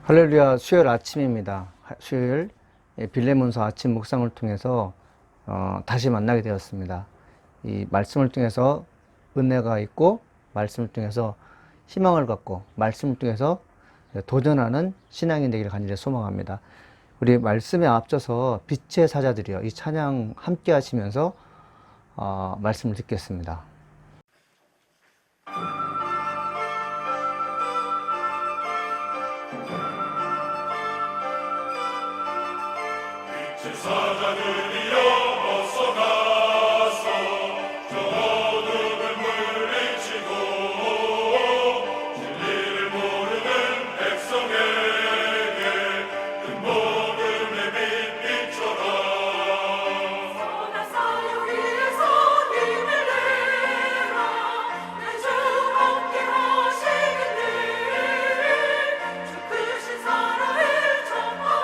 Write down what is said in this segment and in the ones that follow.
할렐루야. 수요일 아침입니다. 수요일 빌레몬서 아침 묵상을 통해서 다시 만나게 되었습니다. 이 말씀을 통해서 은혜가 있고, 말씀을 통해서 희망을 갖고, 말씀을 통해서 도전하는 신앙이 되기를 간절히 소망합니다. 우리 말씀에 앞서서 빛의 사자들이요, 이 찬양 함께 하시면서 말씀을 듣겠습니다. 사자들이여 어서 가서 저 어둠을 물리치고 진리를 모르는 백성에게 그 복음의 빛 비춰라. 선한 사역 위에서 힘을 내라. 내 주 함께 하시겠네. 주 크신 사랑을 전파하며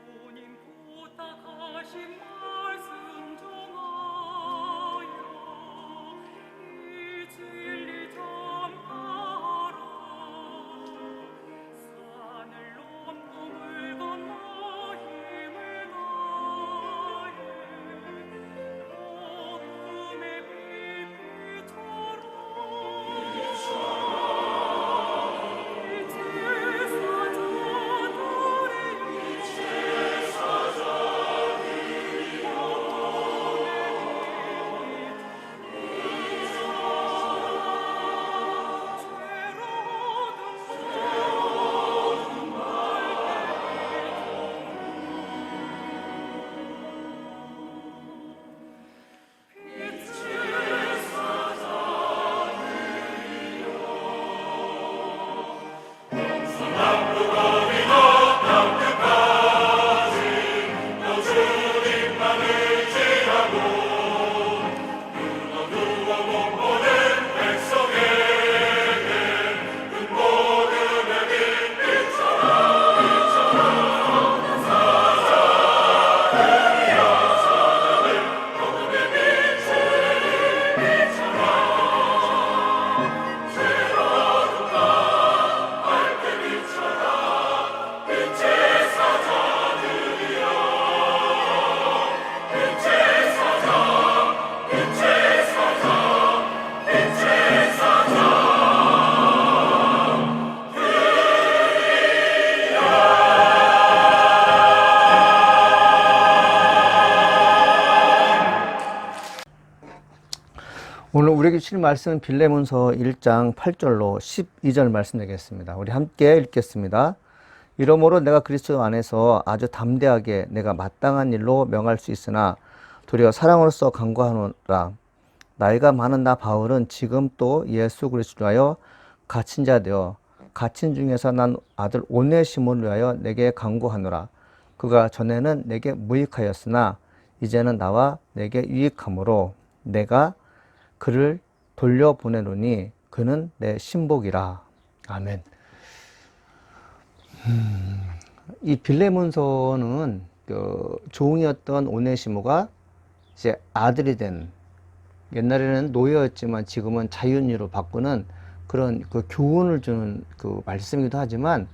주님 부탁하신 말씀 정하여 이 진리 전파하라. 산을 넘고 물 건너 힘을 다해 복음의 빛 비춰라. 오늘 우리에게 주신 말씀은 빌레몬서 1장 8절로 12절 말씀 되겠습니다. 우리 함께 읽겠습니다. 이러므로 내가 그리스도 안에서 아주 담대하게 내가 마땅한 일로 명할 수 있으나 도리어 사랑으로서 간구하노라. 나이가 많은 나 바울은 지금 또 예수 그리스도를 위하여 갇힌 자 되어 갇힌 중에서 난 아들 오네시모를 위하여 내게 간구하노라. 그가 전에는 내게 무익하였으나 이제는 나와 내게 유익함으로 내가 그를 돌려보내노니 그는 내 신복이라. 아멘. 이 빌레몬서는 종이었던 오네시모가 이제 아들이 된, 옛날에는 노예였지만 지금은 자유인으로 바꾸는 그런 그 교훈을 주는 그 말씀이기도 하지만,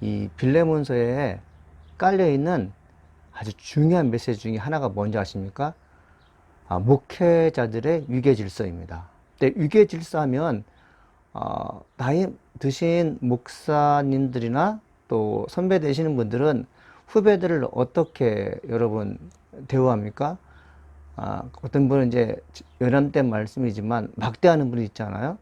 이 빌레몬서에 깔려 있는 아주 중요한 메시지 중에 하나가 뭔지 아십니까? 목회자들의 위계 질서입니다. 근데 위계 질서하면 나이 드신 목사님들이나 또 선배 되시는 분들은 후배들을 어떻게 여러분 대우합니까? 어떤 분은 이제 연함된 말씀이지만 막대하는 분이 있잖아요.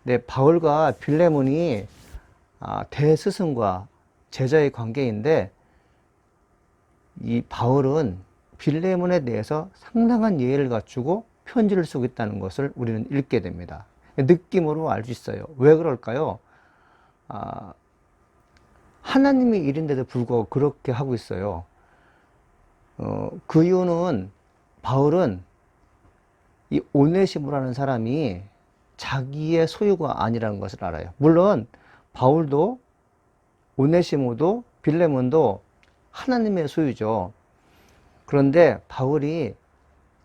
근데 바울과 빌레몬이 대스승과 제자의 관계인데, 이 바울은 빌레몬에 대해서 상당한 예의를 갖추고 편지를 쓰고 있다는 것을 우리는 읽게 됩니다. 느낌으로 알 수 있어요. 왜 그럴까요? 하나님의 일인데도 불구하고 그렇게 하고 있어요. 그 이유는 바울은 이 오네시모라는 사람이 자기의 소유가 아니라는 것을 알아요. 물론 바울도 오네시모도 빌레몬도 하나님의 소유죠. 그런데 바울이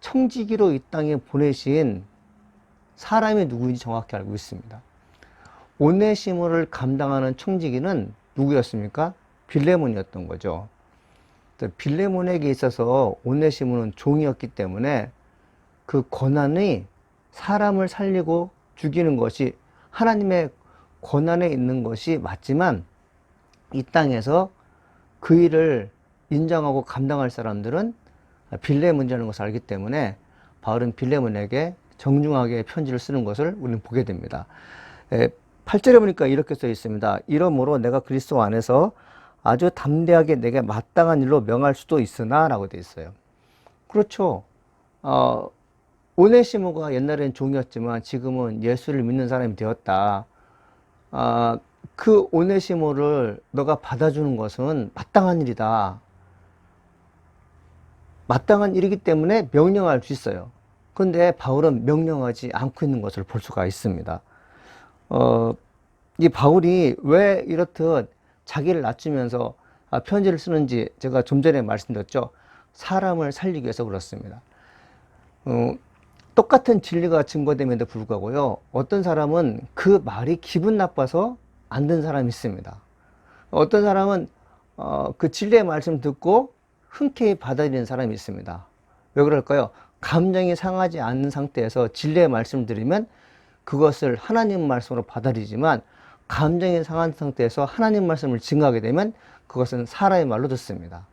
청지기로 이 땅에 보내신 사람이 누구인지 정확히 알고 있습니다. 오네시모를 감당하는 청지기는 누구였습니까? 빌레몬이었던 거죠. 빌레몬에게 있어서 오네시모는 종이었기 때문에 그 권한이 사람을 살리고 죽이는 것이 하나님의 권한에 있는 것이 맞지만 이 땅에서 그 일을 인정하고 감당할 사람들은 빌레몬이라는 것을 알기 때문에 바울은 빌레몬에게 정중하게 편지를 쓰는 것을 우리는 보게 됩니다. 8절에 보니까 이렇게 써 있습니다. 이러므로 내가 그리스도 안에서 아주 담대하게 내게 마땅한 일로 명할 수도 있으나 라고 되어 있어요. 그렇죠. 오네시모가 옛날엔 종이었지만 지금은 예수를 믿는 사람이 되었다. 그 오네시모를 너가 받아주는 것은 마땅한 일이다. 마땅한 일이기 때문에 명령할 수 있어요. 그런데 바울은 명령하지 않고 있는 것을 볼 수가 있습니다. 이 바울이 왜 이렇듯 자기를 낮추면서 편지를 쓰는지 제가 좀 전에 말씀드렸죠. 사람을 살리기 위해서 그렇습니다. 똑같은 진리가 증거됨에도 불구하고요. 어떤 사람은 그 말이 기분 나빠서 안 듣는 사람이 있습니다. 어떤 사람은 그 진리의 말씀 듣고 흔쾌히 받아들이는 사람이 있습니다. 왜 그럴까요? 감정이 상하지 않는 상태에서 진리의 말씀을 들으면 그것을 하나님 말씀으로 받아들이지만 감정이 상한 상태에서 하나님 말씀을 증거하게 되면 그것은 사람의 말로 듣습니다.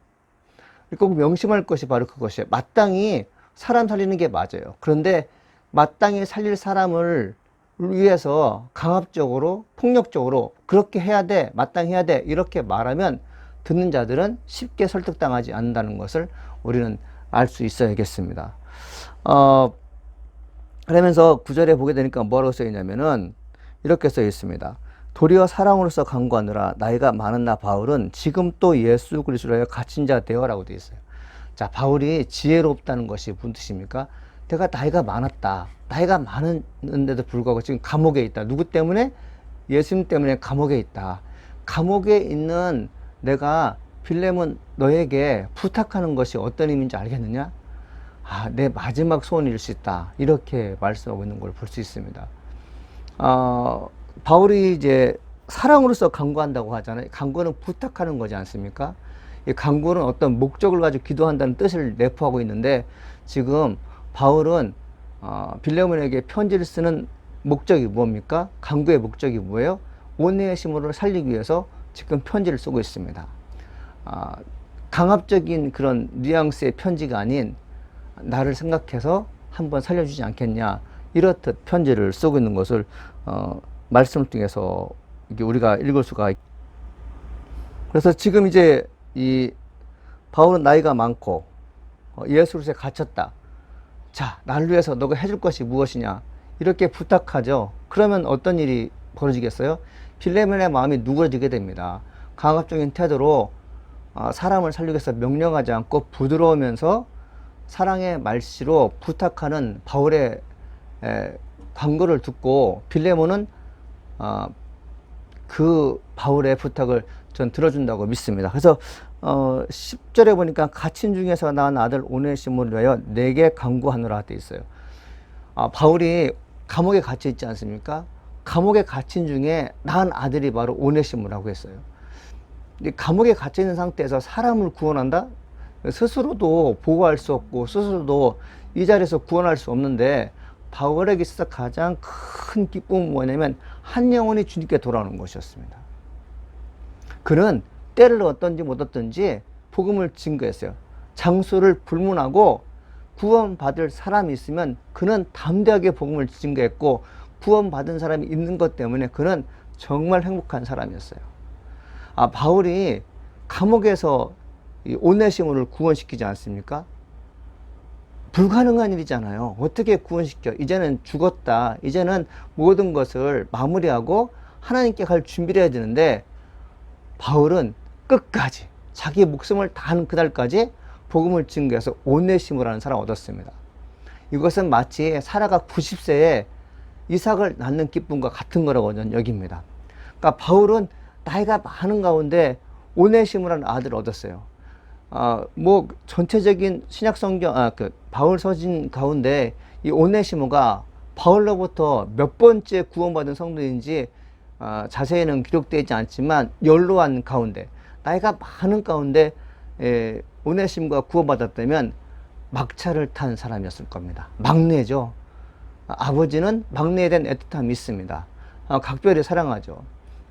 꼭 명심할 것이 바로 그것이에요. 마땅히 사람 살리는 게 맞아요. 그런데 마땅히 살릴 사람을 위해서 강압적으로 폭력적으로 그렇게 해야 돼, 마땅히 해야 돼 이렇게 말하면 듣는 자들은 쉽게 설득당하지 않는다는 것을 우리는 알 수 있어야겠습니다. 그러면서 9절에 보게 되니까 뭐라고 써 있냐면은 이렇게 써 있습니다. 도리어 사랑으로서 간구하느라 나이가 많은 나 바울은 지금 또 예수 그리스도에 갇힌 자 되어라고 되어 있어요. 자, 바울이 지혜롭다는 것이 무슨 뜻입니까? 내가 나이가 많았다. 나이가 많은데도 불구하고 지금 감옥에 있다. 누구 때문에? 예수님 때문에 감옥에 있다. 감옥에 있는 내가 빌레몬 너에게 부탁하는 것이 어떤 의미인지 알겠느냐? 내 마지막 소원일 수 있다. 이렇게 말씀하고 있는 걸 볼 수 있습니다. 바울이 이제 사랑으로서 간구한다고 하잖아요. 간구는 부탁하는 거지 않습니까? 이 간구는 어떤 목적을 가지고 기도한다는 뜻을 내포하고 있는데 지금 바울은 빌레몬에게 편지를 쓰는 목적이 뭡니까? 간구의 목적이 뭐예요? 오네시모를 살리기 위해서 지금 편지를 쓰고 있습니다. 강압적인 그런 뉘앙스의 편지가 아닌 나를 생각해서 한번 살려주지 않겠냐 이렇듯 편지를 쓰고 있는 것을 말씀을 통해서 이게 우리가 읽을 수가 그래서 지금 이제 이 바울은 나이가 많고 예수 그리스도에 갇혔다. 자, 나를 위해서 너가 해줄 것이 무엇이냐 이렇게 부탁하죠. 그러면 어떤 일이 벌어지겠어요? 빌레몬의 마음이 누그러지게 됩니다. 강압적인 태도로 사람을 살리기 위해서 명령하지 않고 부드러우면서 사랑의 말씨로 부탁하는 바울의 간구를 듣고 빌레몬은 그 바울의 부탁을 전 들어준다고 믿습니다. 그래서 10절에 보니까 갇힌 중에서 낳은 아들 오네시모를 위하여 내게 간구하노라 되어 있어요. 바울이 감옥에 갇혀 있지 않습니까? 감옥에 갇힌 중에 낳은 아들이 바로 오네시모라고 했어요. 감옥에 갇혀 있는 상태에서 사람을 구원한다? 스스로도 보호할 수 없고 스스로도 이 자리에서 구원할 수 없는데 바울에게 있어서 가장 큰 기쁨은 뭐냐면 한 영혼이 주님께 돌아오는 것이었습니다. 그는 때를 얻든지 못 얻든지 복음을 증거했어요. 장소를 불문하고 구원받을 사람이 있으면 그는 담대하게 복음을 증거했고 구원받은 사람이 있는 것 때문에 그는 정말 행복한 사람이었어요. 바울이 감옥에서 이 오네시모를 구원시키지 않습니까? 불가능한 일이잖아요. 어떻게 구원시켜? 이제는 죽었다. 이제는 모든 것을 마무리하고 하나님께 갈 준비를 해야 되는데, 바울은 끝까지 자기 목숨을 다하는 그날까지 복음을 증거해서 오네시모라는 사람을 얻었습니다. 이것은 마치 사라가 90세에 이삭을 낳는 기쁨과 같은 거라고 저는 여깁니다. 그러니까 바울은 나이가 많은 가운데 오네시모라는 아들을 얻었어요. 뭐 전체적인 신약 성경, 바울 서신 가운데 이 오네시모가 바울로부터 몇 번째 구원받은 성도인지 자세히는 기록되어 있지 않지만 연로한 가운데, 나이가 많은 가운데 오네시모가 구원받았다면 막차를 탄 사람이었을 겁니다. 막내죠. 아버지는 막내에 대한 애틋함이 있습니다. 각별히 사랑하죠.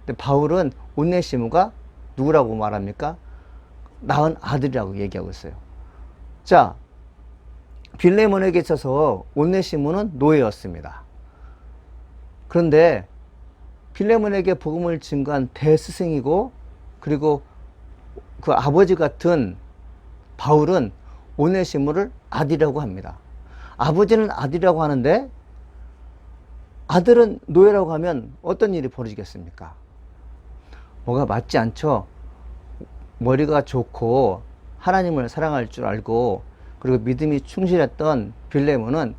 근데 바울은 오네시모가 누구라고 말합니까? 낳은 아들이라고 얘기하고 있어요. 자, 빌레몬에게 있어서 오네시모는 노예였습니다. 그런데 빌레몬에게 복음을 증거한 대스승이고, 그리고 그 아버지 같은 바울은 오네시모를 아들이라고 합니다. 아버지는 아들이라고 하는데 아들은 노예라고 하면 어떤 일이 벌어지겠습니까? 뭐가 맞지 않죠? 머리가 좋고 하나님을 사랑할 줄 알고 그리고 믿음이 충실했던 빌레몬은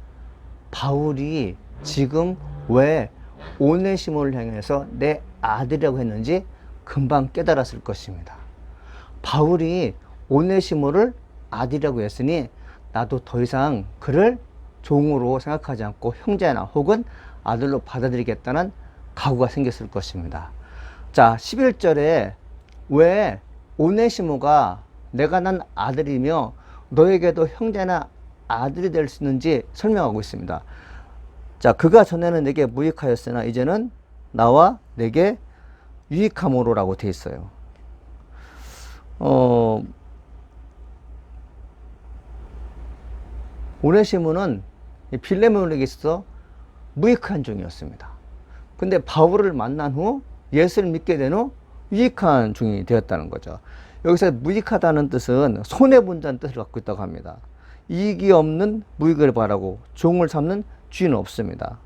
바울이 지금 왜 오네시모를 향해서 내 아들이라고 했는지 금방 깨달았을 것입니다. 바울이 오네시모를 아들이라고 했으니 나도 더 이상 그를 종으로 생각하지 않고 형제나 혹은 아들로 받아들이겠다는 각오가 생겼을 것입니다. 자, 11절에 왜 오네시모가 내가 난 아들이며 너에게도 형제나 아들이 될 수 있는지 설명하고 있습니다. 자, 그가 전에는 내게 무익하였으나 이제는 나와 내게 유익함으로라고 되어 있어요. 오네시모는 빌레몬에게 있어서 무익한 종이었습니다. 근데 바울을 만난 후 예수를 믿게 된 후 유익한 종이 되었다는 거죠. 여기서 무익하다는 뜻은 손해본다는 뜻을 갖고 있다고 합니다. 이익이 없는 무익을 바라고 종을 삼는 주인은 없습니다.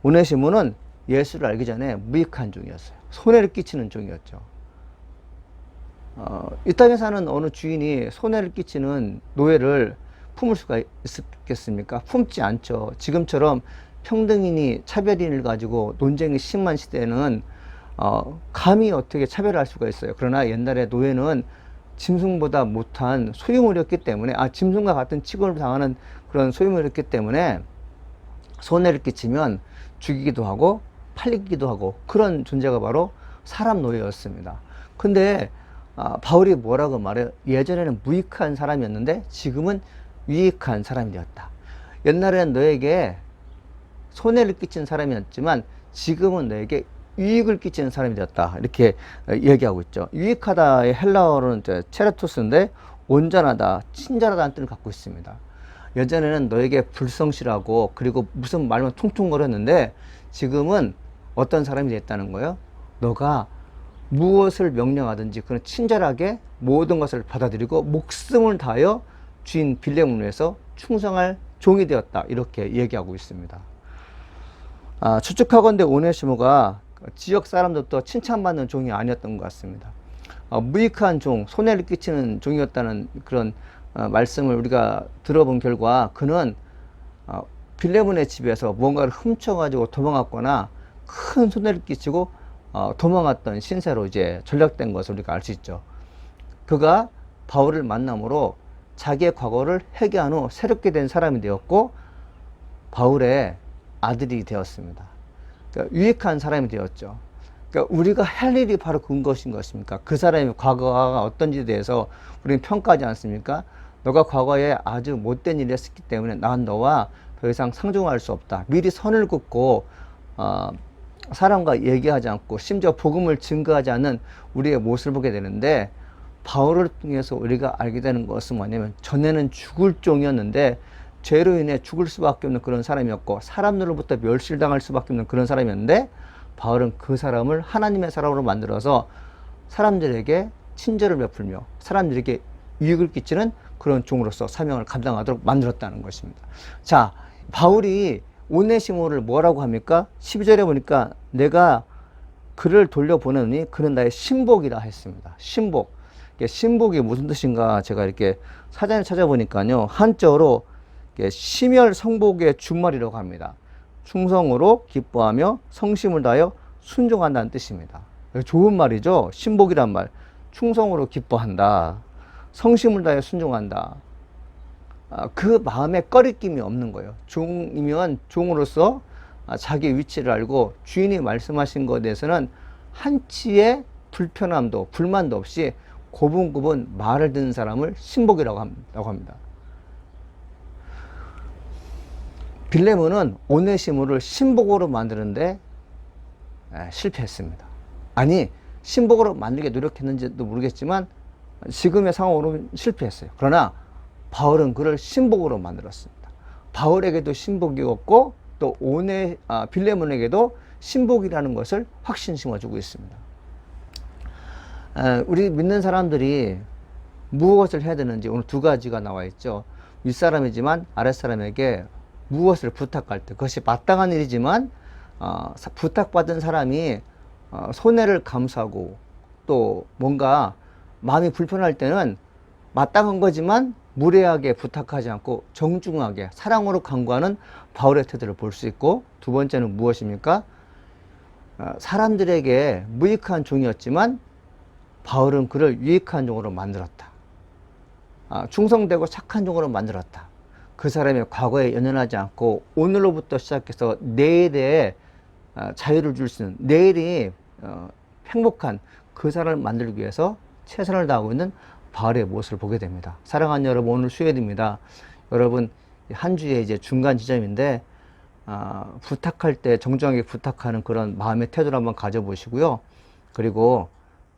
오네시모는 예수를 알기 전에 무익한 종이었어요. 손해를 끼치는 종이었죠. 이 땅에 사는 어느 주인이 손해를 끼치는 노예를 품을 수가 있겠습니까? 품지 않죠. 지금처럼 평등이니 차별인을 가지고 논쟁이 심한 시대에는 감히 어떻게 차별할 수가 있어요. 그러나 옛날에 노예는 짐승보다 못한 소유물이었기 때문에, 짐승과 같은 취급을 당하는 그런 소유물이었기 때문에 손해를 끼치면 죽이기도 하고 팔리기도 하고 그런 존재가 바로 사람 노예였습니다. 근데 바울이 뭐라고 말해요? 예전에는 무익한 사람이었는데 지금은 유익한 사람이 되었다. 옛날에는 너에게 손해를 끼친 사람이었지만 지금은 너에게 유익을 끼치는 사람이 되었다. 이렇게 얘기하고 있죠. 유익하다의 헬라어로는 체르토스인데 온전하다, 친절하다는 뜻을 갖고 있습니다. 예전에는 너에게 불성실하고 그리고 무슨 말만 퉁퉁거렸는데 지금은 어떤 사람이 됐다는 거예요? 너가 무엇을 명령하든지 그런 친절하게 모든 것을 받아들이고 목숨을 다하여 주인 빌레몬을 위해서 충성할 종이 되었다. 이렇게 얘기하고 있습니다. 추측하건대 오네시모가 지역 사람들부터 칭찬받는 종이 아니었던 것 같습니다. 무익한 종, 손해를 끼치는 종이었다는 그런 말씀을 우리가 들어본 결과 그는 빌레몬의 집에서 뭔가를 훔쳐가지고 도망갔거나 큰 손해를 끼치고 도망갔던 신세로 이제 전락된 것을 우리가 알 수 있죠. 그가 바울을 만남으로 자기의 과거를 회개한 후 새롭게 된 사람이 되었고 바울의 아들이 되었습니다. 그러니까 유익한 사람이 되었죠. 그러니까 우리가 할 일이 바로 그것인 것입니까? 그 사람의 과거가 어떤지에 대해서 우리는 평가하지 않습니까? 너가 과거에 아주 못된 일을 했기 때문에 난 너와 더 이상 상종할 수 없다. 미리 선을 긋고 사람과 얘기하지 않고 심지어 복음을 증거하지 않는 우리의 모습을 보게 되는데, 바울을 통해서 우리가 알게 되는 것은 뭐냐면 전에는 죽을 종이었는데 죄로 인해 죽을 수밖에 없는 그런 사람이었고 사람들로부터 멸시당할 수밖에 없는 그런 사람이었는데, 바울은 그 사람을 하나님의 사람으로 만들어서 사람들에게 친절을 베풀며 사람들에게 유익을 끼치는 그런 종으로서 사명을 감당하도록 만들었다는 것입니다. 자, 바울이 오네시모를 뭐라고 합니까? 12절에 보니까 내가 그를 돌려보내니 그는 나의 신복이라 했습니다. 신복. 신복이 무슨 뜻인가 제가 이렇게 사전에 찾아보니까요. 한자어로 심혈 성복의 준말이라고 합니다. 충성으로 기뻐하며 성심을 다하여 순종한다는 뜻입니다. 좋은 말이죠. 신복이란 말. 충성으로 기뻐한다. 성심을 다하여 순종한다. 그 마음에 꺼리낌이 없는 거예요. 종이면 종으로서 자기 위치를 알고 주인이 말씀하신 것에 대해서는 한치의 불편함도 불만도 없이 고분고분 말을 듣는 사람을 신복이라고 합니다. 빌레몬은 오네시모를 신복으로 만드는데 실패했습니다. 아니, 신복으로 만들게 노력했는지도 모르겠지만 지금의 상황으로는 실패했어요. 그러나 바울은 그를 신복으로 만들었습니다. 바울에게도 신복이었고 또 빌레몬에게도 신복이라는 것을 확신 심어주고 있습니다. 우리 믿는 사람들이 무엇을 해야 되는지 오늘 두 가지가 나와 있죠. 윗사람이지만 아랫사람에게 무엇을 부탁할 때 그것이 마땅한 일이지만 부탁받은 사람이 손해를 감수하고 또 뭔가 마음이 불편할 때는 마땅한 거지만 무례하게 부탁하지 않고 정중하게 사랑으로 간구하는 바울의 태도를 볼 수 있고, 두 번째는 무엇입니까? 사람들에게 무익한 종이었지만 바울은 그를 유익한 종으로 만들었다. 충성되고 착한 종으로 만들었다. 그 사람의 과거에 연연하지 않고 오늘로부터 시작해서 내일에 자유를 줄 수 있는, 내일이 행복한 그 사람을 만들기 위해서 최선을 다하고 있는 바울의 모습을 보게 됩니다. 사랑하는 여러분, 오늘 수요일입니다. 여러분, 한 주의 이제 중간 지점인데 부탁할 때 정중하게 부탁하는 그런 마음의 태도를 한번 가져보시고요. 그리고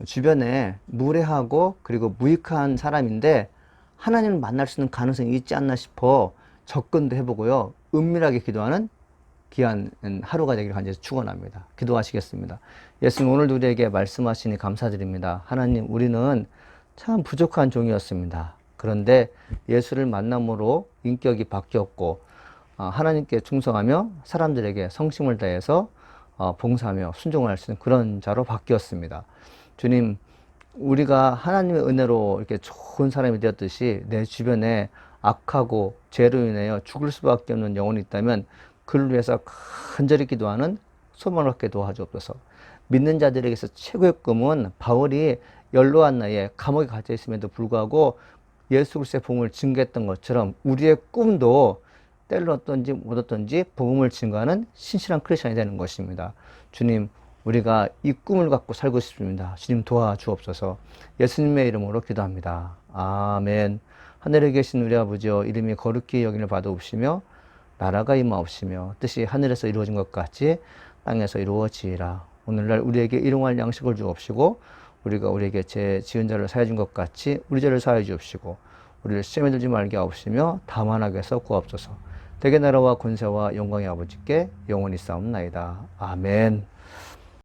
주변에 무례하고 그리고 무익한 사람인데 하나님을 만날 수 있는 가능성이 있지 않나 싶어 접근도 해보고요. 은밀하게 기도하는 귀한 하루가 되기를 간절히 축원합니다. 기도하시겠습니다. 예수님, 오늘도 우리에게 말씀하시니 감사드립니다. 하나님, 우리는 참 부족한 종이었습니다. 그런데 예수를 만남으로 인격이 바뀌었고 하나님께 충성하며 사람들에게 성심을 다해서 봉사하며 순종할 수 있는 그런 자로 바뀌었습니다. 주님, 우리가 하나님의 은혜로 이렇게 좋은 사람이 되었듯이 내 주변에 악하고 죄로 인하여 죽을 수밖에 없는 영혼이 있다면 그를 위해서 간절히 기도하는 소망을 갖게 도와주옵소서. 믿는 자들에게서 최고의 꿈은 바울이 연로한 나이에 감옥에 갇혀 있음에도 불구하고 예수 그리스도의 복음을 증거했던 것처럼 우리의 꿈도 때를 얻든지 못 얻든지 복음을 증거하는 신실한 크리스천이 되는 것입니다. 주님, 우리가 이 꿈을 갖고 살고 싶습니다. 주님, 도와주옵소서. 예수님의 이름으로 기도합니다. 아멘. 하늘에 계신 우리 아버지여, 이름이 거룩히 여김을 받아옵시며 나라가 임하옵시며 뜻이 하늘에서 이루어진 것 같이 땅에서 이루어지이라. 오늘날 우리에게 일용할 양식을 주옵시고 우리가 우리에게 죄 지은 자를 사해 준 것 같이 우리 죄를 사해 주옵시고 우리를 시험에 들지 말게 하옵시며 다만 악에서 구하옵소서. 대개 나라와 권세와 영광의 아버지께 영원히 싸움나이다. 아멘.